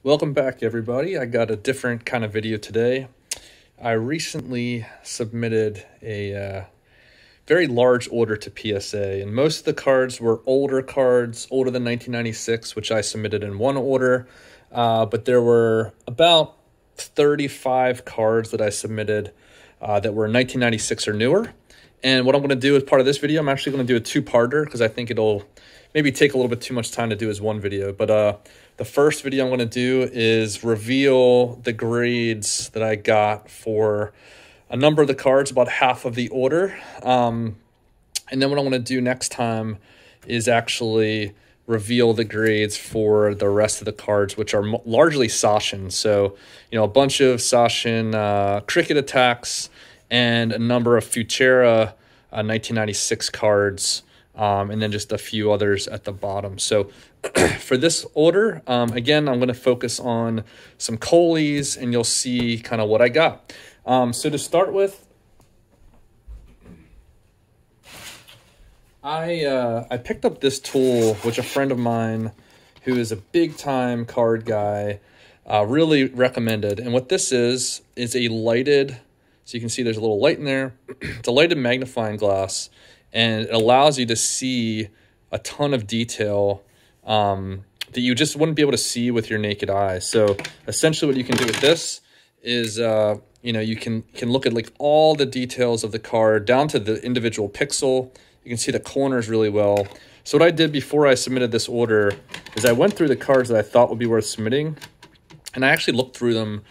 Welcome back, everybody. I got a different kind of video today. I recently submitted a very large order to PSA, and most of the cards were older cards, older than 1996, which I submitted in one order, but there were about 35 cards that I submitted that were 1996 or newer. And what I'm going to do as part of this video, I'm actually going to do a two-parter because I think it'll maybe take a little bit too much time to do as one video. But the first video I'm going to do is reveal the grades that I got for a number of the cards, about half of the order. And then what I'm going to do next time is actually reveal the grades for the rest of the cards, which are largely Sachin. So, a bunch of Sachin cricket attacks and a number of Futura 1996 cards, and then just a few others at the bottom. So for this order, again, I'm going to focus on some Coleys, and you'll see kind of what I got. So to start with, I picked up this tool, which a friend of mine who is a big-time card guy really recommended. And what this is a lighted, so you can see there's a little light in there. It's a lighted magnifying glass, and it allows you to see a ton of detail that you just wouldn't be able to see with your naked eye. So essentially what you can do with this is, you can look at like all the details of the card down to the individual pixel. You can see the corners really well. So what I did before I submitted this order is I went through the cards that I thought would be worth submitting, and I actually looked through them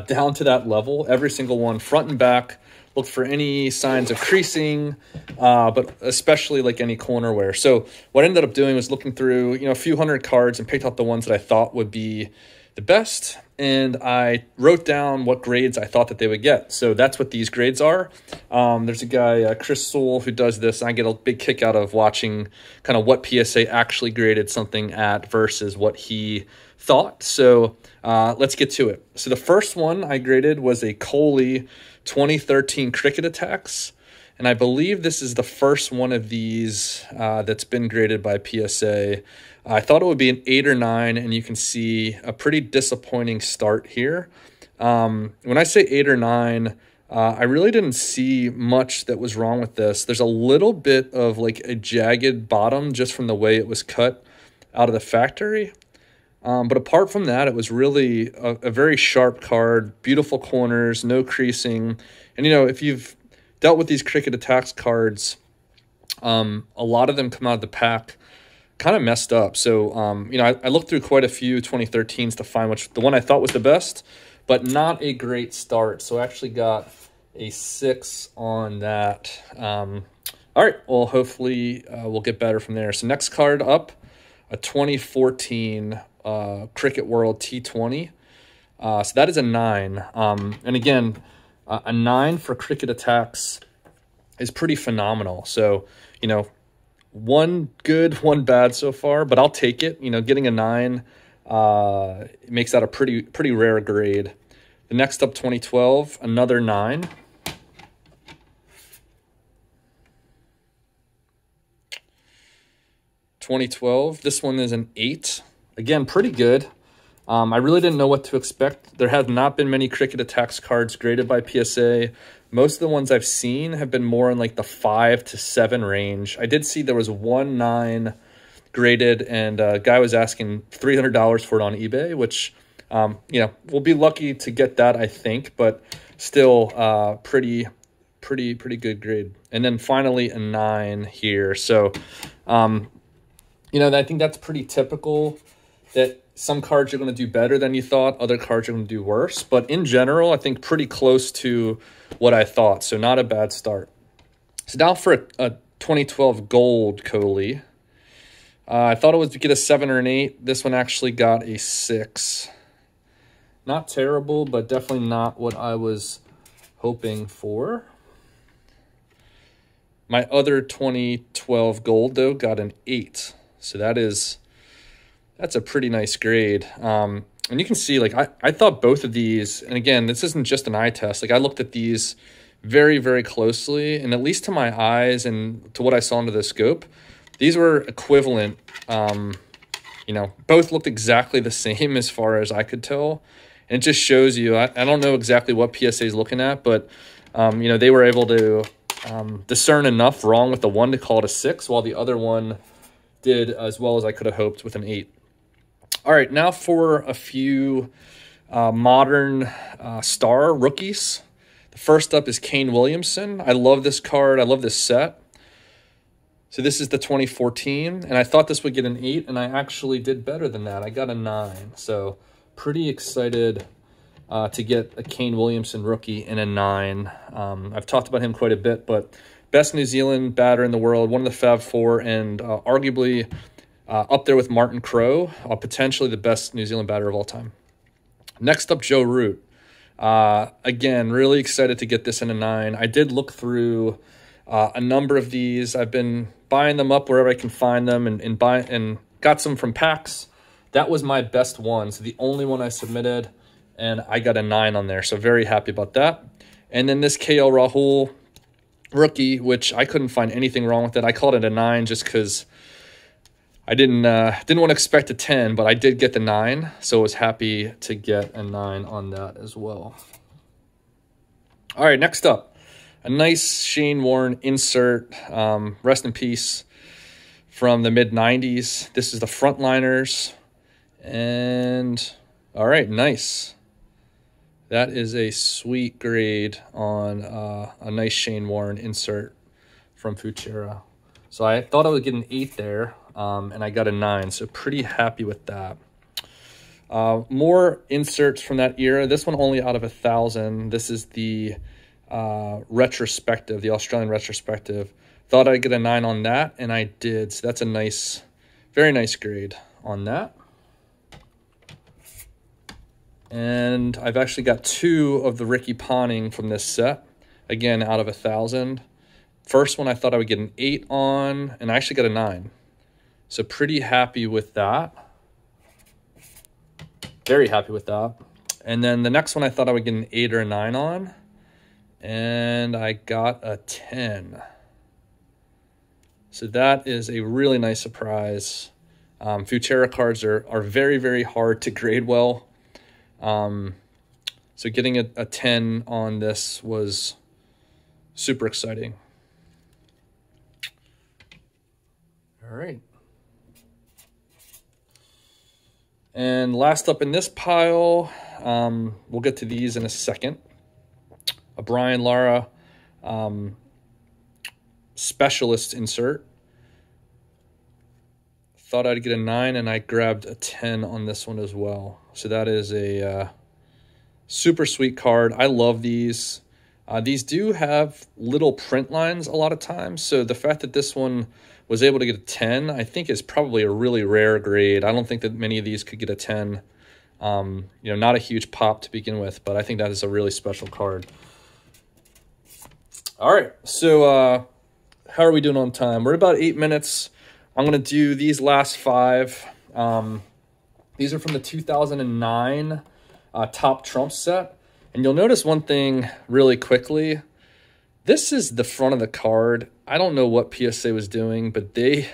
down to that level, every single one, front and back, looked for any signs of creasing, but especially like any corner wear. So what I ended up doing was looking through, a few hundred cards and picked out the ones that I thought would be the best, and I wrote down what grades I thought that they would get. So that's what these grades are. There's a guy, Chris Soule, who does this, and I get a big kick out of watching kind of what PSA actually graded something at versus what he thought. So let's get to it. So the first one I graded was a Coley 2013 cricket attacks, and I believe this is the first one of these that's been graded by PSA. I thought it would be an 8 or 9, and you can see a pretty disappointing start here. When I say 8 or 9, I really didn't see much that was wrong with this. There's a little bit of like a jagged bottom just from the way it was cut out of the factory. But apart from that, it was really a very sharp card, beautiful corners, no creasing. And, if you've dealt with these cricket attacks cards, a lot of them come out of the pack kind of messed up. So, I looked through quite a few 2013s to find the one I thought was the best, but not a great start. So I actually got a 6 on that. All right, well, hopefully we'll get better from there. So next card up, a 2014 Cricket World T20. So that is a 9. And again, a 9 for cricket attacks is pretty phenomenal. So, one good, one bad so far, but I'll take it. Getting a 9 makes that a pretty rare grade. The next up, 2012, another 9. (2012), this one is an 8. Again, pretty good. I really didn't know what to expect. There have not been many cricket attacks cards graded by PSA. Most of the ones I've seen have been more in like the 5 to 7 range. I did see there was one 9 graded, and a guy was asking $300 for it on eBay, which, we'll be lucky to get that, I think, but still pretty good grade. And then finally a 9 here. So, I think that's pretty typical, that some cards are going to do better than you thought, other cards are going to do worse. But in general, I think pretty close to what I thought, so not a bad start. So now for a 2012 gold Coley. I thought it was to get a 7 or an 8. This one actually got a 6. Not terrible, but definitely not what I was hoping for. My other 2012 gold, though, got an 8. So that's a pretty nice grade. And you can see, like, I thought both of these, and again, this isn't just an eye test. Like, I looked at these very, very closely, and at least to my eyes and to what I saw under the scope, these were equivalent both looked exactly the same as far as I could tell. And it just shows you, I don't know exactly what PSA is looking at, but, they were able to discern enough wrong with the one to call it a 6, while the other one did as well as I could have hoped with an 8. All right, now for a few modern star rookies. The first up is Kane Williamson. I love this card. I love this set. So this is the 2014, and I thought this would get an 8, and I actually did better than that. I got a 9, so pretty excited to get a Kane Williamson rookie in a 9. I've talked about him quite a bit, but best New Zealand batter in the world, one of the Fab Four, and arguably up there with Martin Crowe, potentially the best New Zealand batter of all time. Next up, Joe Root. Again, really excited to get this in a 9. I did look through a number of these. I've been buying them up wherever I can find them, and got some from packs. That was my best one, so the only one I submitted, and I got a 9 on there, so very happy about that. And then this KL Rahul rookie, which I couldn't find anything wrong with it. I called it a 9 just because I didn't want to expect a 10, but I did get the 9, so I was happy to get a 9 on that as well. All right, next up, a nice Shane Warne insert, rest in peace, from the mid-90s. This is the Frontliners, and all right, nice. That is a sweet grade on a nice Shane Warne insert from Futura. So I thought I would get an 8 there, and I got a 9, so pretty happy with that. More inserts from that era. This one only out of 1,000. This is the retrospective, the Australian retrospective. Thought I'd get a 9 on that, and I did. So that's a nice, very nice grade on that. And I've actually got 2 of the Ricky Ponting from this set, again, out of 1,000. First one I thought I would get an 8 on, and I actually got a 9. So pretty happy with that. Very happy with that. And then the next one I thought I would get an 8 or a 9 on, and I got a 10. So that is a really nice surprise. Futura cards are very, very hard to grade well. So getting a 10 on this was super exciting. All right. And last up in this pile, we'll get to these in a second. A Brian Lara specialist insert. Thought I'd get a 9, and I grabbed a 10 on this one as well. So that is a super sweet card. I love these. These do have little print lines a lot of times, so the fact that this one was able to get a 10, I think is probably a really rare grade. I don't think that many of these could get a 10. Not a huge pop to begin with, but I think that is a really special card. All right, so how are we doing on time? We're about 8 minutes. I'm going to do these last 5. These are from the 2009 Top Trump set. And you'll notice one thing really quickly. This is the front of the card. I don't know what PSA was doing, but they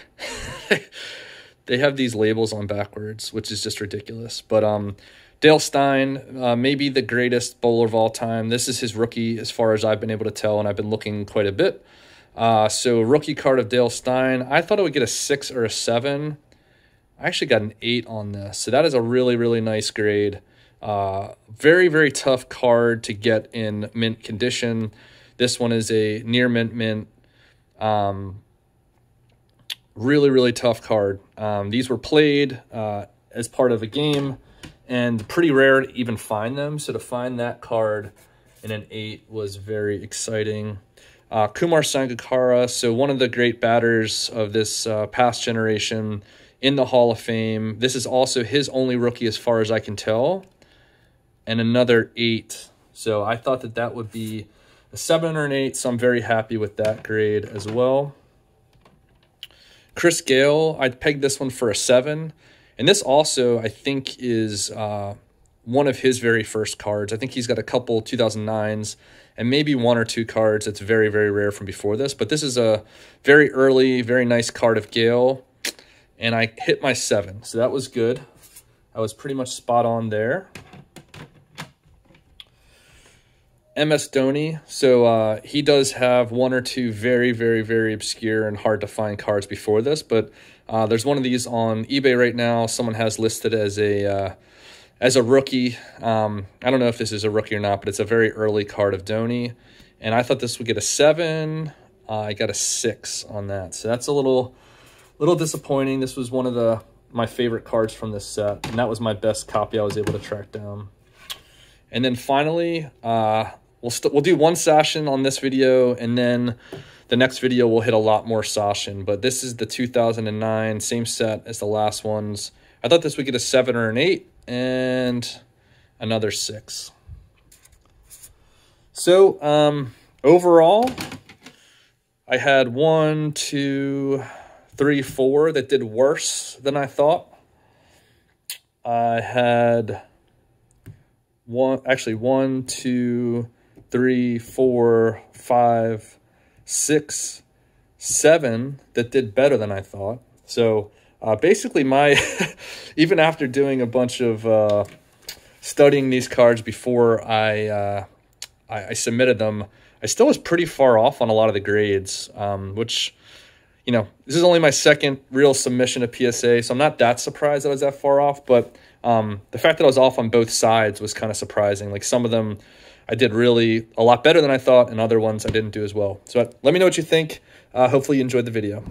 they have these labels on backwards, which is just ridiculous. But Dale Steyn, maybe the greatest bowler of all time. This is his rookie as far as I've been able to tell, and I've been looking quite a bit. So rookie card of Dale Steyn. I thought I would get a 6 or a 7. I actually got an 8 on this. So that is a really, really nice grade. Very, very tough card to get in mint condition. This one is a near mint. Really, really tough card. These were played as part of a game, and pretty rare to even find them. So to find that card in an 8 was very exciting. Kumar Sangakkara, so one of the great batters of this past generation in the Hall of Fame. This is also his only rookie as far as I can tell. And another 8. So I thought that that would be a 7 or an 8, so I'm very happy with that grade as well. Chris Gale, I'd pegged this one for a 7. And this also, I think, is one of his very first cards. I think he's got a couple 2009s and maybe 1 or 2 cards that's very, very rare from before this. But this is a very early, very nice card of Gale. and I hit my 7. So that was good. I was pretty much spot on there. MS Dhoni. So he does have 1 or 2 very, very, very obscure and hard to find cards before this, but there's one of these on eBay right now. Someone has listed as a rookie. I don't know if this is a rookie or not, but it's a very early card of Dhoni. And I thought this would get a 7. I got a 6 on that. So that's a little disappointing. This was one of my favorite cards from this set, and that was my best copy I was able to track down. And then finally, we'll do one Sachin on this video, and then the next video we'll hit a lot more Sachin. But this is the 2009, same set as the last ones. I thought this would get a 7 or an 8, and another 6. So overall, I had 1, 2, 3, 4 that did worse than I thought. I had 1, 2, 3, 4, 5, 6, 7 that did better than I thought. So basically even after doing a bunch of studying these cards before I submitted them, I still was pretty far off on a lot of the grades, which, you know, this is only my second real submission of PSA, so I'm not that surprised that I was that far off, but the fact that I was off on both sides was kind of surprising. Like, some of them I did really a lot better than I thought, and other ones I didn't do as well. So let me know what you think. Hopefully you enjoyed the video.